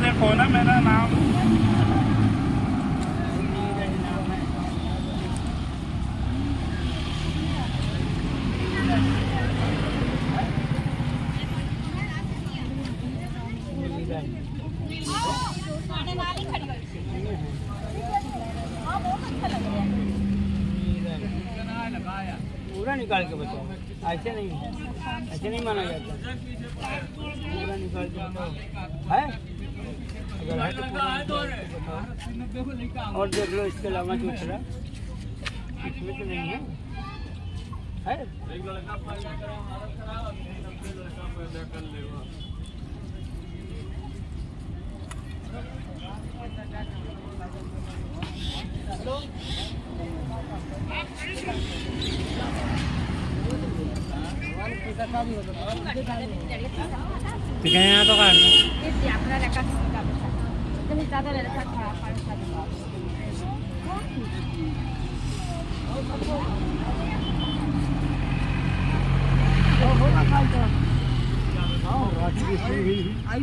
देखो ना मेरा नाम पूरा निकाल के बताओ, ऐसे नहीं माना जाता। पूरा निकाल के बताओ है, अगर है तो बताओ। और देख लो इसके अलावा दूसरा इसमें तो नहीं है, है? यहाँ तो काट आई